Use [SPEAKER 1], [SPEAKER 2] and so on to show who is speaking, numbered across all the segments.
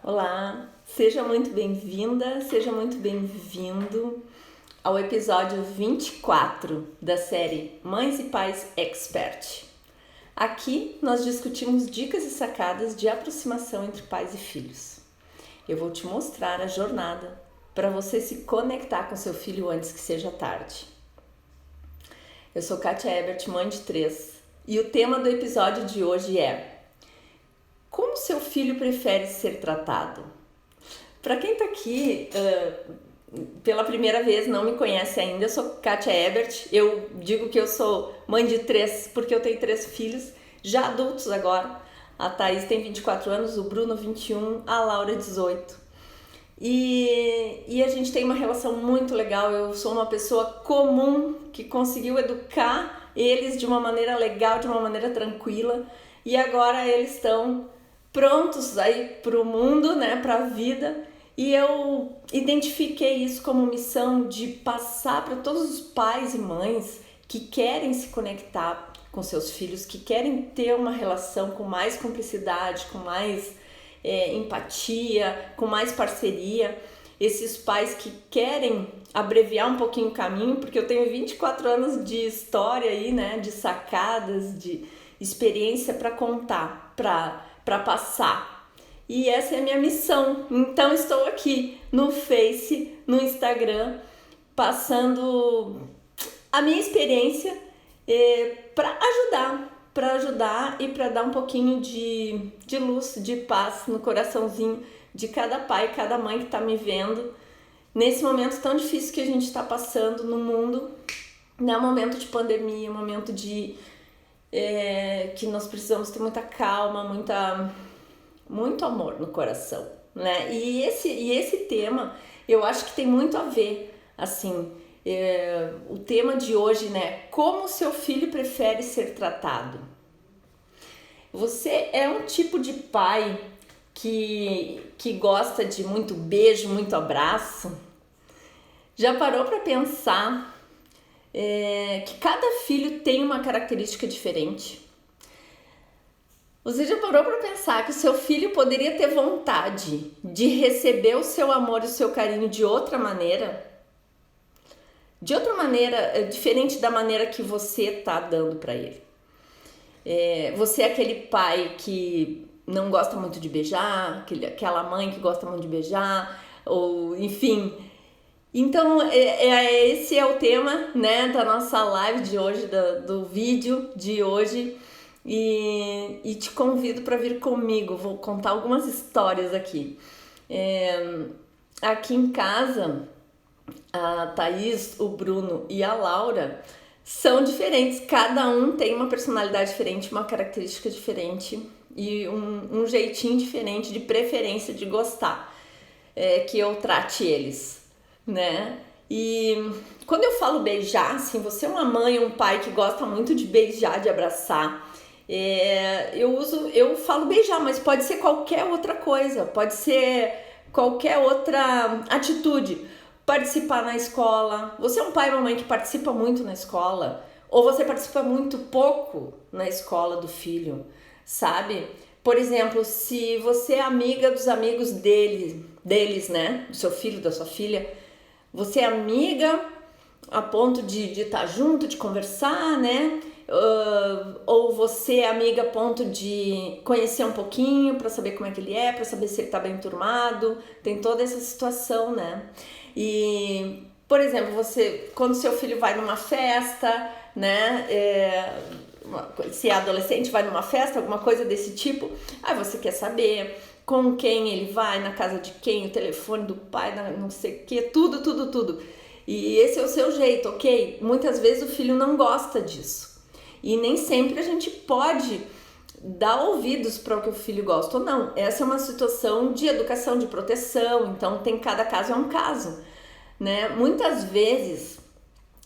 [SPEAKER 1] Olá, seja muito bem-vinda, seja muito bem-vindo ao episódio 24 da série Mães e Pais Expert. Aqui nós discutimos dicas e sacadas de aproximação entre pais e filhos. Eu vou te mostrar a jornada para você se conectar com seu filho antes que seja tarde. Eu sou Kátia Ebert, mãe de 3, e o tema do episódio de hoje é: como seu filho prefere ser tratado? Para quem está aqui pela primeira vez, não me conhece ainda, eu sou Kátia Ebert. Eu digo que eu sou mãe de 3 porque eu tenho 3 filhos, já adultos agora. A Thaís tem 24 anos, o Bruno 21, a Laura 18. E a gente tem uma relação muito legal. Eu sou uma pessoa comum que conseguiu educar eles de uma maneira legal, de uma maneira tranquila. E agora eles estão prontos aí para o mundo, né, para a vida. E eu identifiquei isso como missão de passar para todos os pais e mães que querem se conectar com seus filhos, que querem ter uma relação com mais cumplicidade, com mais empatia, com mais parceria. Esses pais que querem abreviar um pouquinho o caminho, porque eu tenho 24 anos de história aí, né, de sacadas, de experiência para contar, para passar. E essa é a minha missão. Então estou aqui no Face, no Instagram, passando a minha experiência para ajudar e para dar um pouquinho de luz, de paz no coraçãozinho de cada pai, cada mãe que está me vendo nesse momento tão difícil que a gente está passando no mundo, né? Um momento de pandemia, um momento de que nós precisamos ter muita calma, muito amor no coração, né? E esse tema eu acho que tem muito a ver, assim, o tema de hoje, né? Como seu filho prefere ser tratado? Você é um tipo de pai que gosta de muito beijo, muito abraço? Já parou para pensar que cada filho tem uma característica diferente? Você já parou para pensar que o seu filho poderia ter vontade de receber o seu amor e o seu carinho de outra maneira? De outra maneira, diferente da maneira que você está dando para ele. Você é aquele pai que não gosta muito de beijar, aquela mãe que gosta muito de beijar, ou enfim. Então, esse é o tema, né, da nossa live de hoje, do vídeo de hoje. E te convido para vir comigo, vou contar algumas histórias aqui. Aqui em casa, a Thaís, o Bruno e a Laura são diferentes, cada um tem uma personalidade diferente, uma característica diferente e um jeitinho diferente de preferência de gostar que eu trate eles, né? E quando eu falo beijar, assim, você é uma mãe ou um pai que gosta muito de beijar, de abraçar, eu falo beijar, mas pode ser qualquer outra coisa, pode ser qualquer outra atitude. Participar na escola. Você é um pai ou uma mãe que participa muito na escola? Ou você participa muito pouco na escola do filho, sabe? Por exemplo, se você é amiga dos amigos deles, né? Do seu filho, da sua filha, você é amiga a ponto de estar junto, de conversar, né? Ou você é amiga a ponto de conhecer um pouquinho para saber como é que ele é, para saber se ele tá bem turmado. Tem toda essa situação, né? E, por exemplo, quando seu filho vai numa festa, né? Se é adolescente, vai numa festa, alguma coisa desse tipo, aí você quer saber com quem ele vai, na casa de quem, o telefone do pai, não sei o que, tudo. E esse é o seu jeito, ok? Muitas vezes o filho não gosta disso. E nem sempre a gente pode dar ouvidos para o que o filho gosta ou não. Essa é uma situação de educação, de proteção, então cada caso é um caso, né? Muitas vezes,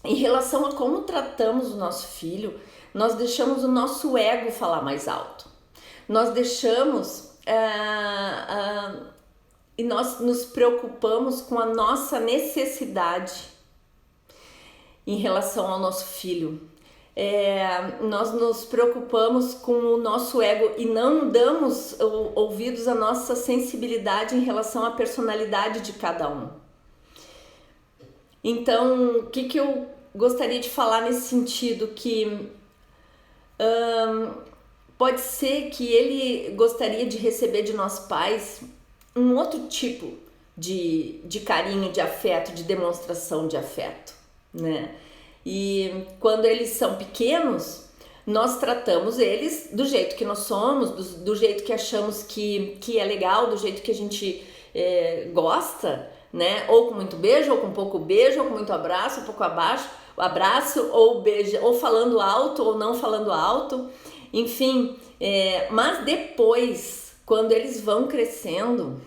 [SPEAKER 1] em relação a como tratamos o nosso filho, nós deixamos o nosso ego falar mais alto. Nós deixamos e nós nos preocupamos com a nossa necessidade em relação ao nosso filho. nós nos preocupamos com o nosso ego e não damos ouvidos à nossa sensibilidade em relação à personalidade de cada um. Então, o que eu gostaria de falar nesse sentido? Que pode ser que ele gostaria de receber de nós pais um outro tipo de carinho, de afeto, de demonstração de afeto, né? E quando eles são pequenos, nós tratamos eles do jeito que nós somos, do jeito que achamos que é legal, do jeito que a gente gosta, né? Ou com muito beijo, ou com pouco beijo, ou com muito abraço, um pouco abraço, ou beijo, ou falando alto, ou não falando alto, enfim. Mas depois, quando eles vão crescendo,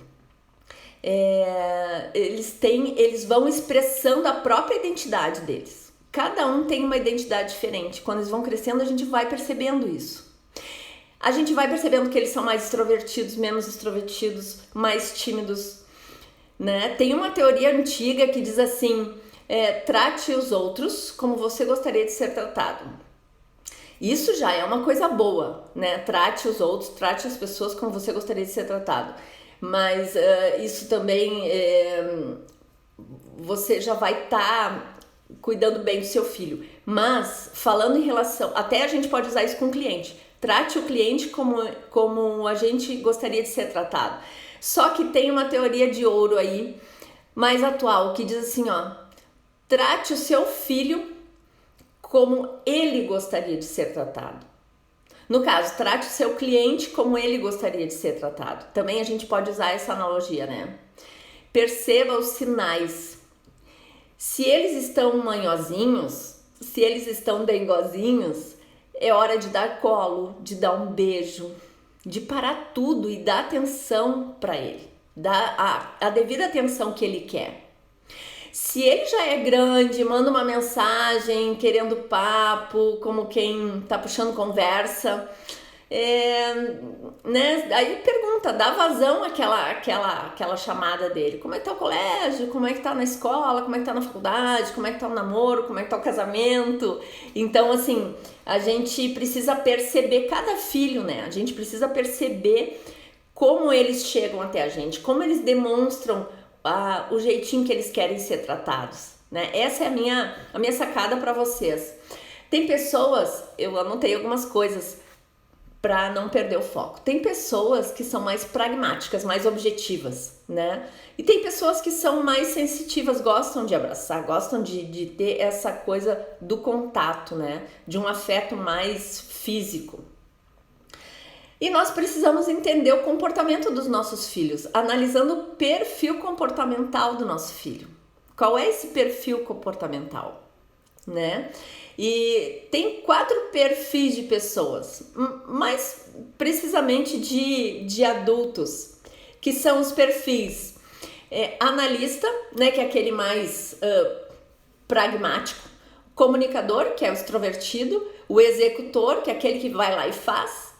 [SPEAKER 1] eles vão expressando a própria identidade deles. Cada um tem uma identidade diferente. Quando eles vão crescendo, a gente vai percebendo isso. A gente vai percebendo que eles são mais extrovertidos, menos extrovertidos, mais tímidos, né? Tem uma teoria antiga que diz assim: trate os outros como você gostaria de ser tratado. Isso já é uma coisa boa, né? Trate os outros, trate as pessoas como você gostaria de ser tratado. Mas isso também você já vai estar cuidando bem do seu filho. Mas falando em relação, até a gente pode usar isso com o cliente. Trate o cliente como a gente gostaria de ser tratado. Só que tem uma teoria de ouro aí, mais atual, que diz assim, trate o seu filho como ele gostaria de ser tratado. No caso, trate o seu cliente como ele gostaria de ser tratado. Também a gente pode usar essa analogia, né? Perceba os sinais. Se eles estão manhosinhos, se eles estão dengozinhos, é hora de dar colo, de dar um beijo, de parar tudo e dar atenção para ele, dar a devida atenção que ele quer. Se ele já é grande, manda uma mensagem querendo papo, como quem tá puxando conversa, né? Aí pergunta, dá vazão àquela chamada dele. Como é que tá o colégio? Como é que tá na escola? Como é que tá na faculdade? Como é que tá o namoro? Como é que tá o casamento? Então, assim, a gente precisa perceber cada filho, né? A gente precisa perceber como eles chegam até a gente, como eles demonstram o jeitinho que eles querem ser tratados, né? Essa é a minha sacada para vocês. Tem pessoas, eu anotei algumas coisas para não perder o foco. Tem pessoas que são mais pragmáticas, mais objetivas, né? E tem pessoas que são mais sensitivas, gostam de abraçar, gostam de ter essa coisa do contato, né? De um afeto mais físico. E nós precisamos entender o comportamento dos nossos filhos, analisando o perfil comportamental do nosso filho. Qual é esse perfil comportamental, né? E tem 4 perfis de pessoas, mais precisamente de adultos, que são os perfis analista, né, que é aquele mais pragmático, comunicador, que é o extrovertido, o executor, que é aquele que vai lá e faz,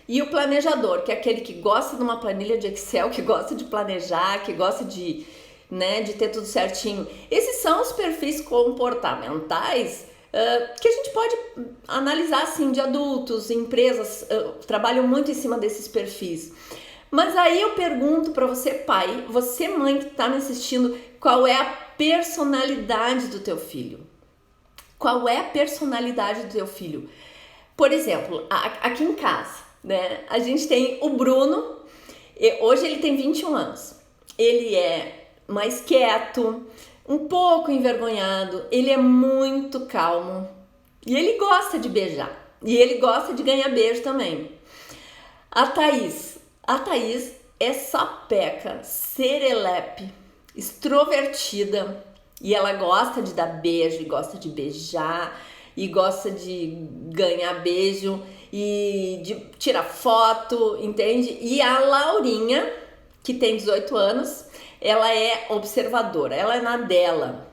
[SPEAKER 1] e o planejador, que é aquele que gosta de uma planilha de Excel, que gosta de planejar, que gosta de ter tudo certinho. Esses são os perfis comportamentais que a gente pode analisar, assim, de adultos, empresas trabalham muito em cima desses perfis. Mas aí eu pergunto para você, pai, você mãe que está me assistindo, qual é a personalidade do teu filho? Qual é a personalidade do teu filho? Por exemplo, aqui em casa, né, a gente tem o Bruno, hoje ele tem 21 anos, ele é mais quieto, um pouco envergonhado, ele é muito calmo e ele gosta de beijar e ele gosta de ganhar beijo também. A Thaís é sapeca, serelepe, extrovertida e ela gosta de dar beijo, e gosta de beijar e gosta de ganhar beijo e de tirar foto, entende? E a Laurinha, que tem 18 anos, ela é observadora, ela é na dela.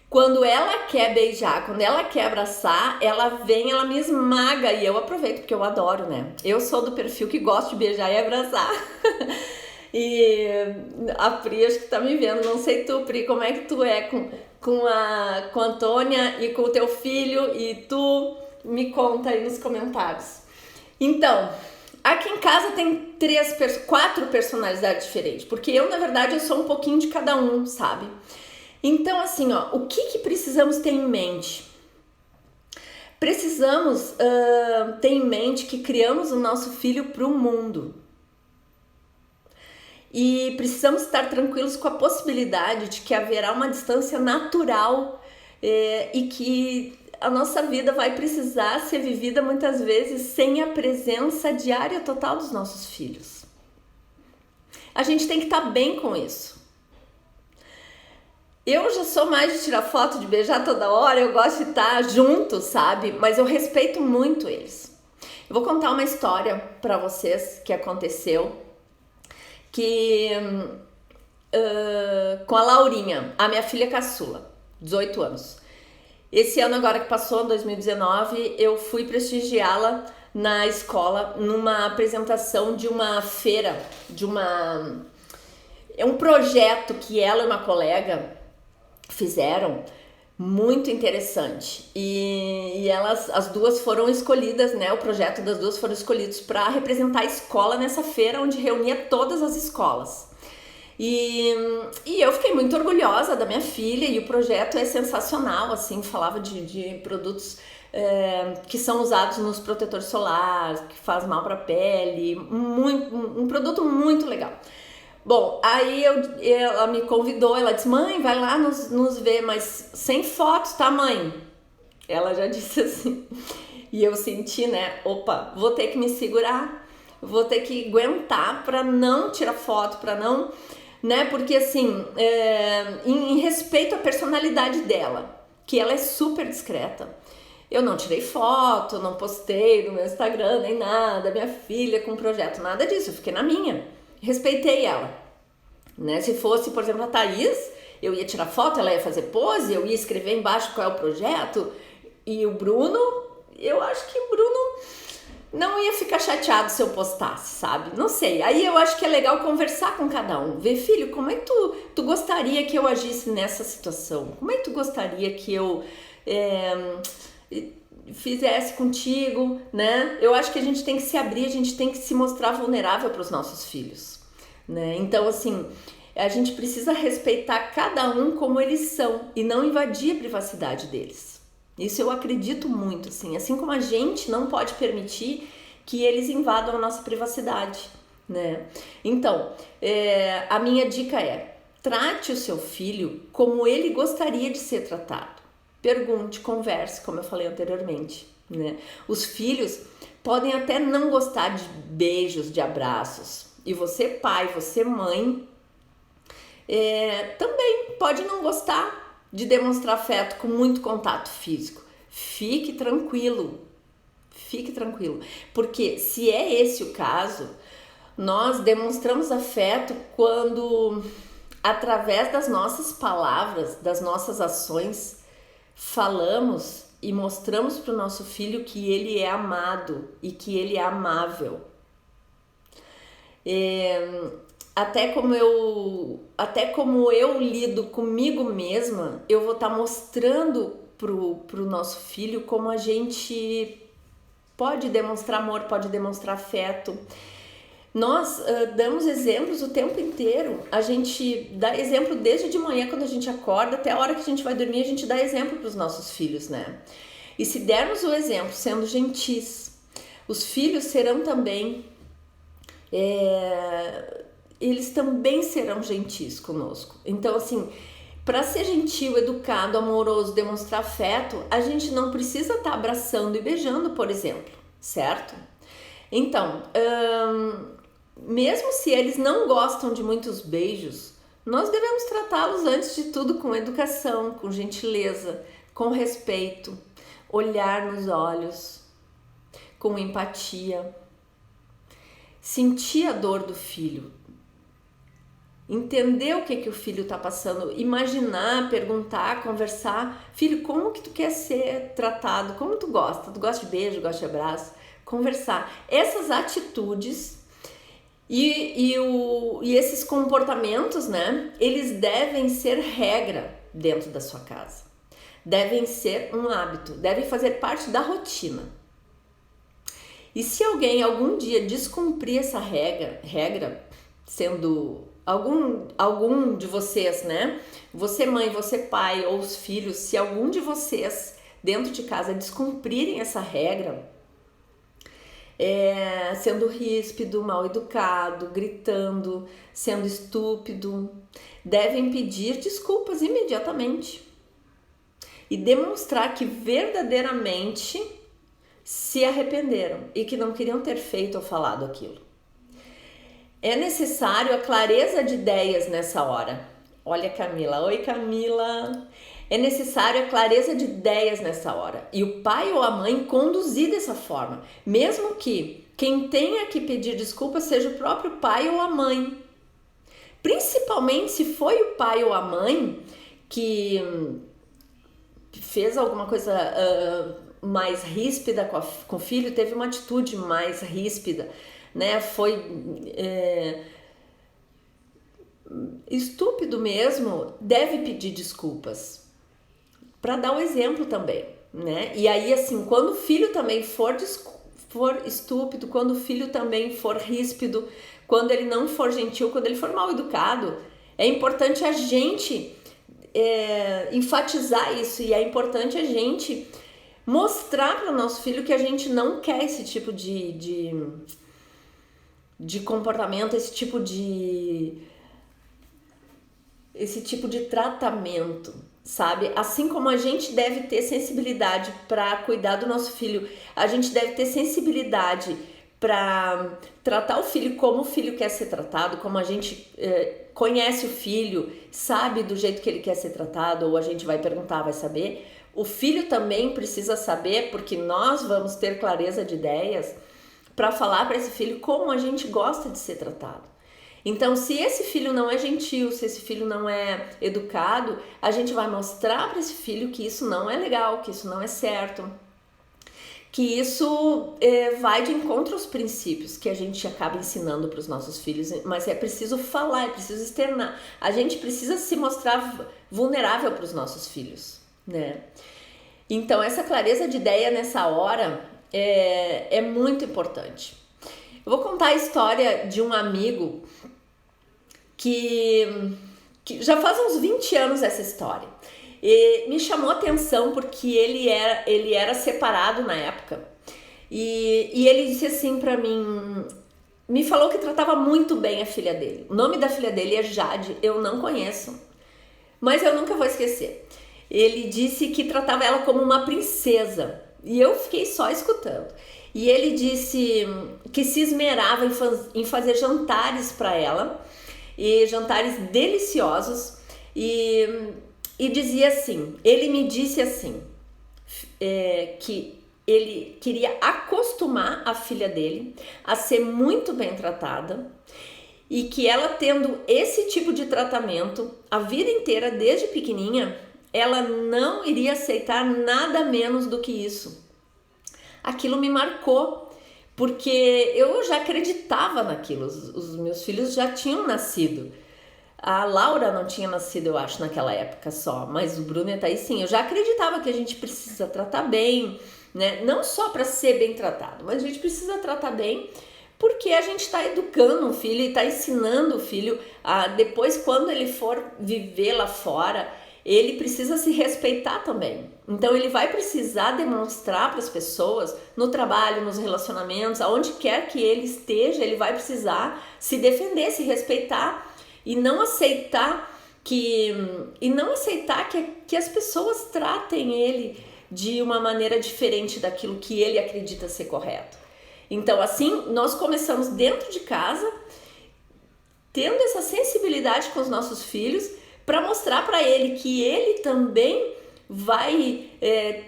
[SPEAKER 1] Quando ela quer beijar, quando ela quer abraçar, ela vem, ela me esmaga e eu aproveito, porque eu adoro, né? Eu sou do perfil que gosta de beijar e abraçar. E a Pri, acho que tá me vendo, não sei tu, Pri, como é que tu é com a Antônia e com o teu filho, e tu me conta aí nos comentários. Então, aqui em casa tem 4 personalidades diferentes, porque eu, na verdade, eu sou um pouquinho de cada um, sabe? Então, assim, ó, o que precisamos ter em mente? Precisamos ter em mente que criamos o nosso filho para o mundo. E precisamos estar tranquilos com a possibilidade de que haverá uma distância natural e que a nossa vida vai precisar ser vivida muitas vezes sem a presença diária total dos nossos filhos. A gente tem que estar bem com isso. Eu já sou mais de tirar foto, de beijar toda hora, eu gosto de estar junto, sabe? Mas eu respeito muito eles. Eu vou contar uma história para vocês que aconteceu, com a Laurinha, a minha filha caçula, 18 anos. Esse ano agora que passou, em 2019, eu fui prestigiá-la na escola numa apresentação de uma feira, é um projeto que ela e uma colega fizeram, muito interessante. E elas, as duas foram escolhidas, né? O projeto das duas foram escolhidos para representar a escola nessa feira onde reunia todas as escolas. E eu fiquei muito orgulhosa da minha filha, e o projeto é sensacional, assim, falava de produtos que são usados nos protetores solares, que faz mal para a pele, um produto muito legal. Bom, aí ela me convidou, ela disse, mãe, vai lá nos ver, mas sem fotos, tá, mãe? Ela já disse assim. E eu senti, né, opa, vou ter que me segurar, vou ter que aguentar pra não tirar foto, pra não, né, porque assim, em respeito à personalidade dela, que ela é super discreta, eu não tirei foto, não postei no meu Instagram, nem nada, minha filha com projeto, nada disso, eu fiquei na minha. Respeitei ela, né? Se fosse, por exemplo, a Thaís, eu ia tirar foto, ela ia fazer pose, eu ia escrever embaixo qual é o projeto. E o Bruno, eu acho que o Bruno não ia ficar chateado se eu postasse, sabe? Não sei. Aí eu acho que é legal conversar com cada um. Ver, filho, como é que tu gostaria que eu agisse nessa situação? Como é que tu gostaria que eu fizesse contigo, né? Eu acho que a gente tem que se abrir, a gente tem que se mostrar vulnerável para os nossos filhos, né? Então, assim, a gente precisa respeitar cada um como eles são e não invadir a privacidade deles. Isso eu acredito muito, assim como a gente não pode permitir que eles invadam a nossa privacidade, né? Então, a minha dica é, trate o seu filho como ele gostaria de ser tratado. Pergunte, converse, como eu falei anteriormente, né? Os filhos podem até não gostar de beijos, de abraços. E você, pai, você, mãe, também pode não gostar de demonstrar afeto com muito contato físico. Fique tranquilo, porque se é esse o caso, nós demonstramos afeto quando, através das nossas palavras, das nossas ações, falamos e mostramos para o nosso filho que ele é amado e que ele é amável. Até como eu lido comigo mesma, eu vou estar mostrando pro nosso filho como a gente pode demonstrar amor, pode demonstrar afeto. Nós damos exemplos o tempo inteiro. A gente dá exemplo desde de manhã, quando a gente acorda, até a hora que a gente vai dormir, a gente dá exemplo para os nossos filhos, né? E se dermos o exemplo sendo gentis, os filhos serão também, eles também serão gentis conosco. Então, assim, para ser gentil, educado, amoroso, demonstrar afeto, a gente não precisa estar abraçando e beijando, por exemplo, certo? Então, mesmo se eles não gostam de muitos beijos, nós devemos tratá-los antes de tudo com educação, com gentileza, com respeito, olhar nos olhos, com empatia, sentir a dor do filho, entender o que o filho está passando, imaginar, perguntar, conversar. Filho, como que tu quer ser tratado? Como tu gosta? Tu gosta de beijo, gosta de abraço? Conversar. Essas atitudes e esses comportamentos, né? Eles devem ser regra dentro da sua casa. Devem ser um hábito, devem fazer parte da rotina. E se alguém algum dia descumprir essa regra, sendo algum de vocês, né? Você mãe, você pai ou os filhos, se algum de vocês dentro de casa descumprirem essa regra, sendo ríspido, mal educado, gritando, sendo estúpido, devem pedir desculpas imediatamente e demonstrar que verdadeiramente se arrependeram e que não queriam ter feito ou falado aquilo. É necessário a clareza de ideias nessa hora. Olha, Camila. Oi, Camila. É necessário a clareza de ideias nessa hora. E o pai ou a mãe conduzir dessa forma. Mesmo que quem tenha que pedir desculpa seja o próprio pai ou a mãe. Principalmente se foi o pai ou a mãe que fez alguma coisa mais ríspida com o filho, teve uma atitude mais ríspida, né? Foi estúpido mesmo, deve pedir desculpas para dar o exemplo também, né? E aí, assim, quando o filho também for estúpido, quando o filho também for ríspido, quando ele não for gentil, quando ele for mal educado, é importante a gente enfatizar isso, e é importante a gente mostrar para o nosso filho que a gente não quer esse tipo de comportamento, esse tipo de tratamento, sabe? Assim como a gente deve ter sensibilidade para cuidar do nosso filho, a gente deve ter sensibilidade para tratar o filho como o filho quer ser tratado, como a gente conhece o filho, sabe do jeito que ele quer ser tratado, ou a gente vai perguntar, vai saber. O filho também precisa saber, porque nós vamos ter clareza de ideias para falar para esse filho como a gente gosta de ser tratado. Então, se esse filho não é gentil, se esse filho não é educado, a gente vai mostrar para esse filho que isso não é legal, que isso não é certo, que isso vai de encontro aos princípios que a gente acaba ensinando para os nossos filhos, mas é preciso falar, é preciso externar. A gente precisa se mostrar vulnerável para os nossos filhos, né? Então, essa clareza de ideia nessa hora é muito importante. Eu vou contar a história de um amigo que já faz uns 20 anos essa história. E me chamou a atenção porque ele era separado na época. E ele disse assim pra mim, me falou que tratava muito bem a filha dele. O nome da filha dele é Jade, eu não conheço, mas eu nunca vou esquecer. Ele disse que tratava ela como uma princesa e eu fiquei só escutando. E ele disse que se esmerava em fazer jantares para ela, e jantares deliciosos, e dizia assim, ele me disse assim, que ele queria acostumar a filha dele a ser muito bem tratada, e que ela tendo esse tipo de tratamento a vida inteira, desde pequenininha, ela não iria aceitar nada menos do que isso. Aquilo me marcou, porque eu já acreditava naquilo, os meus filhos já tinham nascido. A Laura não tinha nascido, eu acho, naquela época só, mas o Bruno e a Thaís sim, eu já acreditava que a gente precisa tratar bem, né? Não só para ser bem tratado, mas a gente precisa tratar bem porque a gente está educando o filho e está ensinando o filho a depois, quando ele for viver lá fora, ele precisa se respeitar também. Então ele vai precisar demonstrar para as pessoas, no trabalho, nos relacionamentos, aonde quer que ele esteja, ele vai precisar se defender, se respeitar e não aceitar que as pessoas tratem ele de uma maneira diferente daquilo que ele acredita ser correto. Então assim, nós começamos dentro de casa, tendo essa sensibilidade com os nossos filhos, para mostrar para ele que ele também vai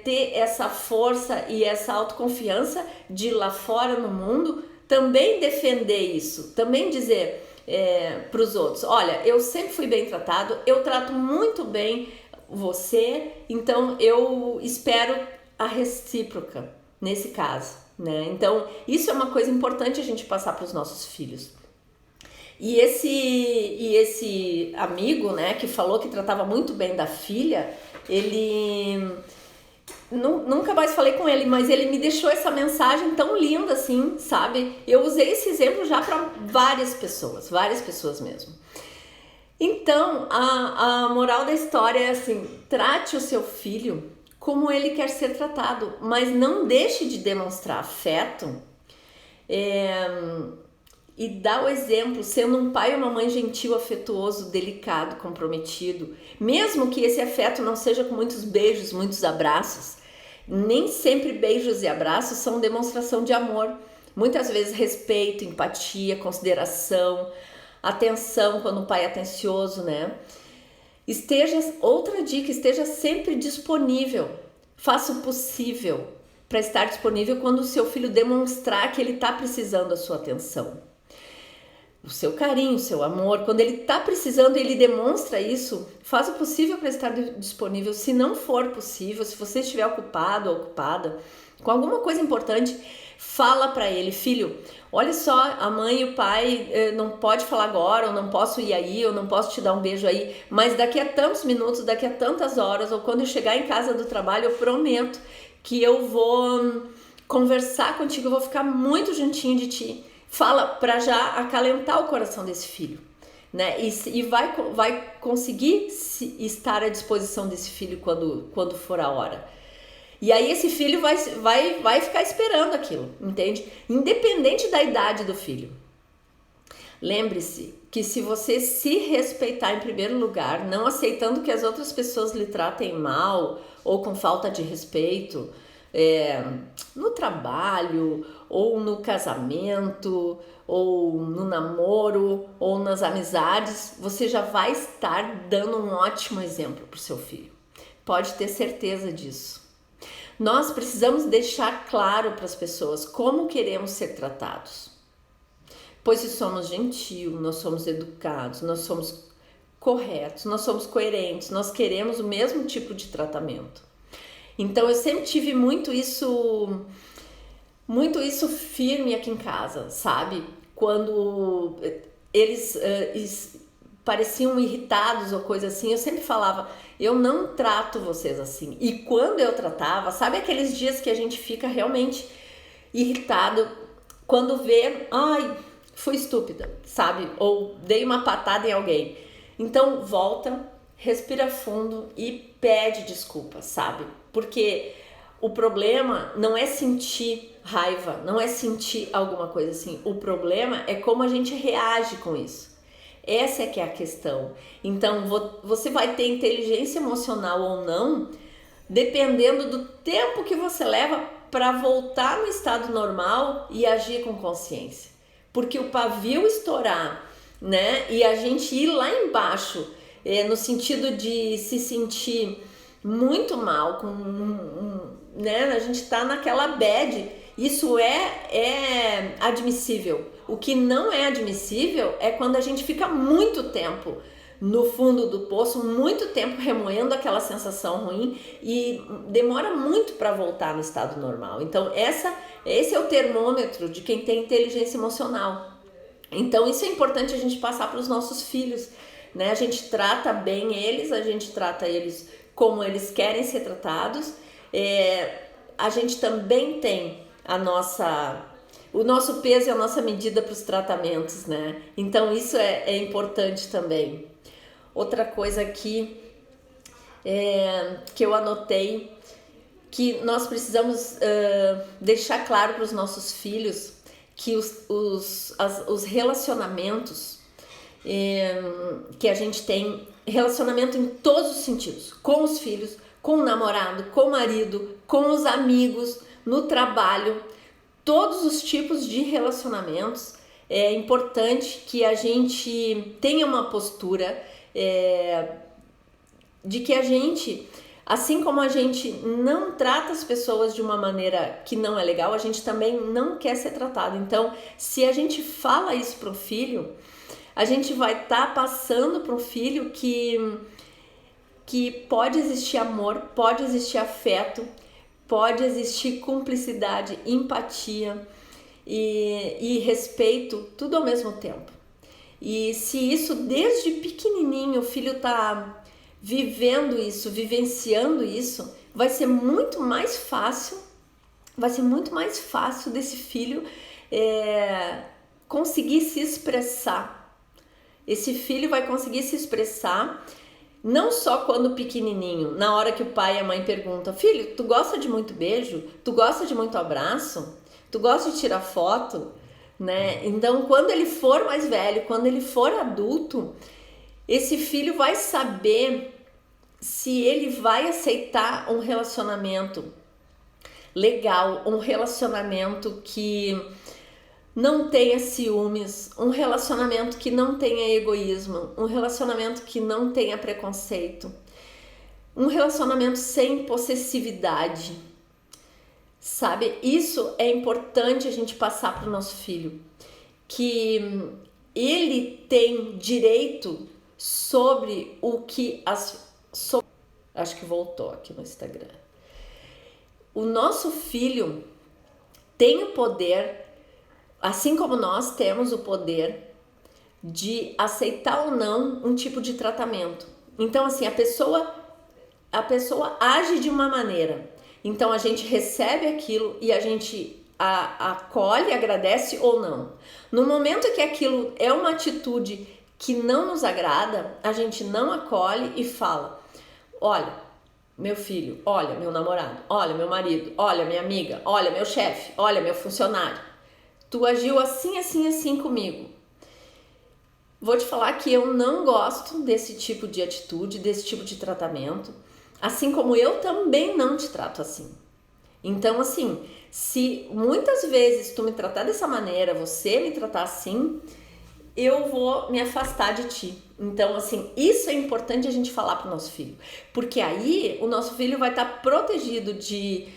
[SPEAKER 1] ter essa força e essa autoconfiança de ir lá fora no mundo também defender isso, também dizer para os outros, olha, eu sempre fui bem tratado, eu trato muito bem você, então eu espero a recíproca nesse caso, né? Então isso é uma coisa importante a gente passar para os nossos filhos. E esse amigo, né, que falou que tratava muito bem da filha, ele... Nunca mais falei com ele, mas ele me deixou essa mensagem tão linda assim, sabe? Eu usei esse exemplo já para várias pessoas mesmo. Então, a moral da história é assim, trate o seu filho como ele quer ser tratado, mas não deixe de demonstrar afeto e dar o exemplo, sendo um pai ou uma mãe gentil, afetuoso, delicado, comprometido, mesmo que esse afeto não seja com muitos beijos, muitos abraços. Nem sempre beijos e abraços são demonstração de amor. Muitas vezes respeito, empatia, consideração, atenção quando o pai é atencioso, né? Outra dica, esteja sempre disponível. Faça o possível para estar disponível quando o seu filho demonstrar que ele está precisando da sua atenção. O seu carinho, o seu amor, quando ele está precisando, ele demonstra isso, faz o possível para estar disponível. Se não for possível, se você estiver ocupado ou ocupada com alguma coisa importante, fala para ele, filho, olha só, a mãe e o pai não pode falar agora, ou não posso ir aí, ou não posso te dar um beijo aí, mas daqui a tantos minutos, daqui a tantas horas, ou quando eu chegar em casa do trabalho, eu prometo que eu vou conversar contigo, eu vou ficar muito juntinho de ti. Fala para já acalentar o coração desse filho, né? E vai conseguir estar à disposição desse filho quando for a hora. E aí esse filho vai ficar esperando aquilo, entende? Independente da idade do filho. Lembre-se que se você se respeitar em primeiro lugar, não aceitando que as outras pessoas lhe tratem mal ou com falta de respeito, no trabalho, ou no casamento, ou no namoro, ou nas amizades, você já vai estar dando um ótimo exemplo para o seu filho. Pode ter certeza disso. Nós precisamos deixar claro para as pessoas como queremos ser tratados. Pois se somos gentis, nós somos educados, nós somos corretos, nós somos coerentes, nós queremos o mesmo tipo de tratamento. Então eu sempre tive muito isso firme aqui em casa, sabe? Quando eles pareciam irritados ou coisa assim, eu sempre falava, eu não trato vocês assim. E quando eu tratava, sabe aqueles dias que a gente fica realmente irritado quando vê, ai, fui estúpida, sabe? Ou dei uma patada em alguém. Então volta, respira fundo e pede desculpa, sabe? Porque o problema não é sentir raiva, não é sentir alguma coisa assim. O problema é como a gente reage com isso. Essa é que é a questão. Então, você vai ter inteligência emocional ou não, dependendo do tempo que você leva para voltar no estado normal e agir com consciência. Porque o pavio estourar, né? E a gente ir lá embaixo, no sentido de se sentir muito mal, né? A gente tá naquela bad. Isso é admissível. O que não é admissível é quando a gente fica muito tempo no fundo do poço, muito tempo remoendo aquela sensação ruim e demora muito para voltar no estado normal. Então esse é o termômetro de quem tem inteligência emocional. Então isso é importante a gente passar para os nossos filhos, né? A gente trata bem eles, a gente trata eles como eles querem ser tratados. A gente também tem o nosso peso e a nossa medida para os tratamentos, né? Então isso é importante também. Outra coisa aqui que eu anotei, que nós precisamos deixar claro para os nossos filhos que os relacionamentos que a gente tem, relacionamento em todos os sentidos, com os filhos, com o namorado, com o marido, com os amigos, no trabalho, todos os tipos de relacionamentos, é importante que a gente tenha uma postura de que a gente, assim como a gente não trata as pessoas de uma maneira que não é legal, a gente também não quer ser tratado. Então, se a gente fala isso para o filho, a gente vai estar passando para o filho que pode existir amor, pode existir afeto, pode existir cumplicidade, empatia e respeito, tudo ao mesmo tempo. E se isso desde pequenininho o filho tá vivendo isso, vivenciando isso, vai ser muito mais fácil desse filho conseguir se expressar. Esse filho vai conseguir se expressar não só quando pequenininho, na hora que o pai e a mãe perguntam: filho, tu gosta de muito beijo? Tu gosta de muito abraço? Tu gosta de tirar foto? Né? Então, quando ele for mais velho, quando ele for adulto, esse filho vai saber se ele vai aceitar um relacionamento legal, um relacionamento que não tenha ciúmes, um relacionamento que não tenha egoísmo, um relacionamento que não tenha preconceito, um relacionamento sem possessividade. Sabe, isso é importante a gente passar para o nosso filho, que ele tem direito sobre o que acho que voltou aqui no Instagram. O nosso filho tem o poder, assim como nós temos o poder de aceitar ou não um tipo de tratamento. Então, assim, a pessoa age de uma maneira. Então a gente recebe aquilo e a gente acolhe, agradece ou não. No momento que aquilo é uma atitude que não nos agrada, a gente não acolhe e fala: olha, meu filho, olha, meu namorado, olha, meu marido, olha, minha amiga, olha, meu chefe, olha, meu funcionário, tu agiu assim, assim, assim comigo. Vou te falar que eu não gosto desse tipo de atitude, desse tipo de tratamento. Assim como eu também não te trato assim. Então, assim, se muitas vezes tu me tratar dessa maneira, você me tratar assim, eu vou me afastar de ti. Então, assim, isso é importante a gente falar pro nosso filho. Porque aí o nosso filho vai estar protegido de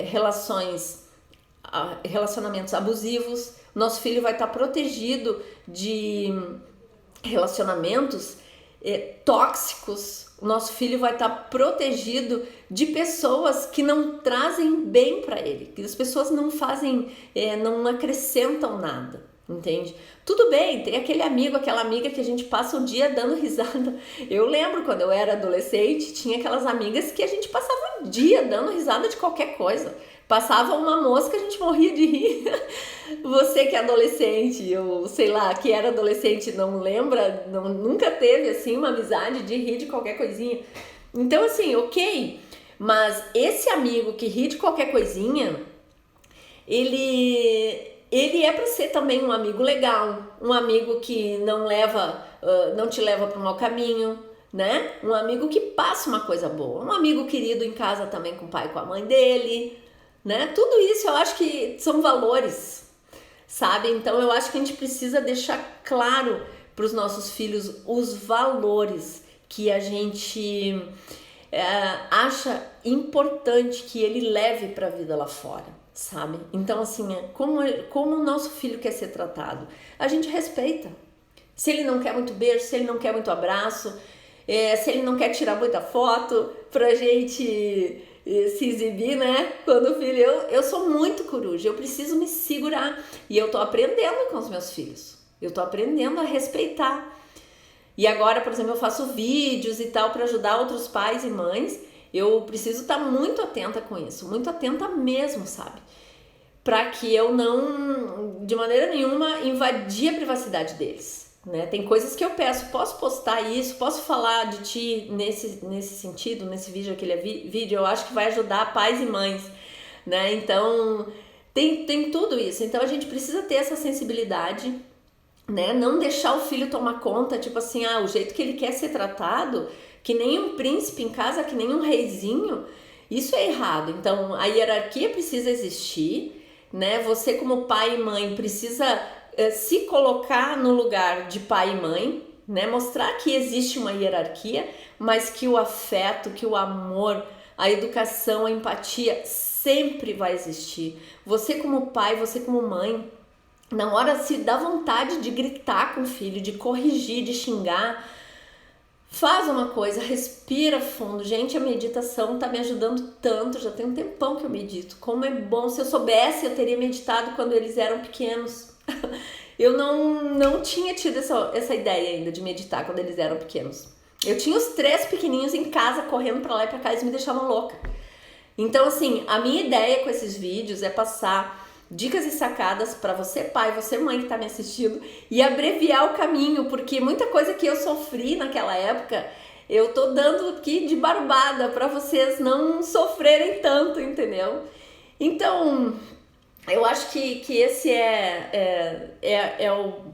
[SPEAKER 1] relacionamentos abusivos. Nosso filho vai estar protegido de relacionamentos tóxicos. O nosso filho vai estar protegido de pessoas que não trazem bem para ele, que as pessoas não fazem, não acrescentam nada, entende? Tudo bem, tem aquele amigo, aquela amiga que a gente passa o dia dando risada. Eu lembro quando eu era adolescente, tinha aquelas amigas que a gente passava o dia dando risada de qualquer coisa. Passava uma mosca, a gente morria de rir. Você que é adolescente, ou sei lá, que era adolescente, não lembra, nunca teve assim uma amizade de rir de qualquer coisinha. Então assim, ok, mas esse amigo que ri de qualquer coisinha, ele é para ser também um amigo legal, um amigo que não te leva para o mau caminho, né? Um amigo que passa uma coisa boa, um amigo querido em casa também com o pai e com a mãe dele, né? Tudo isso eu acho que são valores, sabe? Então eu acho que a gente precisa deixar claro para os nossos filhos os valores que a gente acha importante que ele leve para a vida lá fora, sabe? Então assim, como o nosso filho quer ser tratado, a gente respeita. Se ele não quer muito beijo, se ele não quer muito abraço, se ele não quer tirar muita foto pra gente se exibir, né? Quando o filho... Eu sou muito coruja, eu preciso me segurar. E eu tô aprendendo com os meus filhos. Eu tô aprendendo a respeitar. E agora, por exemplo, eu faço vídeos e tal para ajudar outros pais e mães. Eu preciso estar muito atenta com isso. Muito atenta mesmo, sabe? Para que eu não, de maneira nenhuma, invadir a privacidade deles. Né? Tem coisas que eu peço, posso postar isso, posso falar de ti nesse sentido, nesse vídeo, aquele vídeo, eu acho que vai ajudar pais e mães, né? Então tem tudo isso, então a gente precisa ter essa sensibilidade, né? Não deixar o filho tomar conta, tipo assim, o jeito que ele quer ser tratado, que nem um príncipe em casa, que nem um reizinho, isso é errado. Então a hierarquia precisa existir, né? Você como pai e mãe precisa se colocar no lugar de pai e mãe, né? Mostrar que existe uma hierarquia, mas que o afeto, que o amor, a educação, a empatia sempre vai existir. Você como pai, você como mãe, na hora se dá vontade de gritar com o filho, de corrigir, de xingar, faz uma coisa, respira fundo. Gente, a meditação tá me ajudando tanto, já tem um tempão que eu medito. Como é bom, se eu soubesse, eu teria meditado quando eles eram pequenos. eu não tinha tido essa ideia ainda de meditar quando eles eram pequenos. Eu tinha os 3 pequenininhos em casa, correndo pra lá e pra cá, eles me deixavam louca. Então, assim, a minha ideia com esses vídeos é passar dicas e sacadas para você pai, você mãe que tá me assistindo, e abreviar o caminho, porque muita coisa que eu sofri naquela época, eu tô dando aqui de barbada para vocês não sofrerem tanto, entendeu? Então, eu acho que esse é o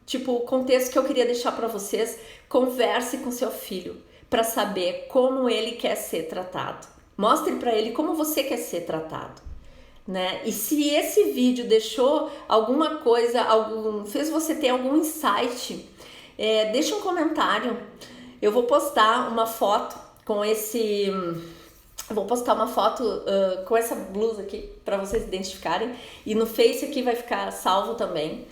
[SPEAKER 1] tipo o contexto que eu queria deixar para vocês. Converse com seu filho para saber como ele quer ser tratado. Mostre para ele como você quer ser tratado, né? E se esse vídeo deixou alguma coisa, fez você ter algum insight, deixa um comentário. Eu vou postar uma foto com esse... Vou postar uma foto com essa blusa aqui para vocês identificarem. E no Face aqui vai ficar salvo também,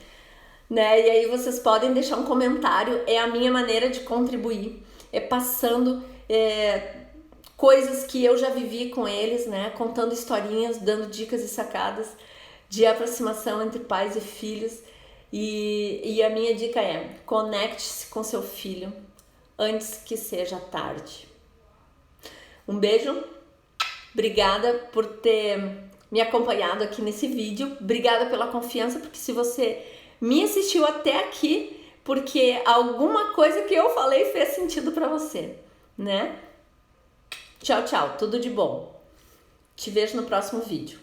[SPEAKER 1] né? E aí vocês podem deixar um comentário. É a minha maneira de contribuir. É passando coisas que eu já vivi com eles, né? Contando historinhas, dando dicas e sacadas de aproximação entre pais e filhos. E a minha dica é: conecte-se com seu filho antes que seja tarde. Um beijo. Obrigada por ter me acompanhado aqui nesse vídeo. Obrigada pela confiança, porque se você me assistiu até aqui, porque alguma coisa que eu falei fez sentido pra você, né? Tchau, tchau. Tudo de bom. Te vejo no próximo vídeo.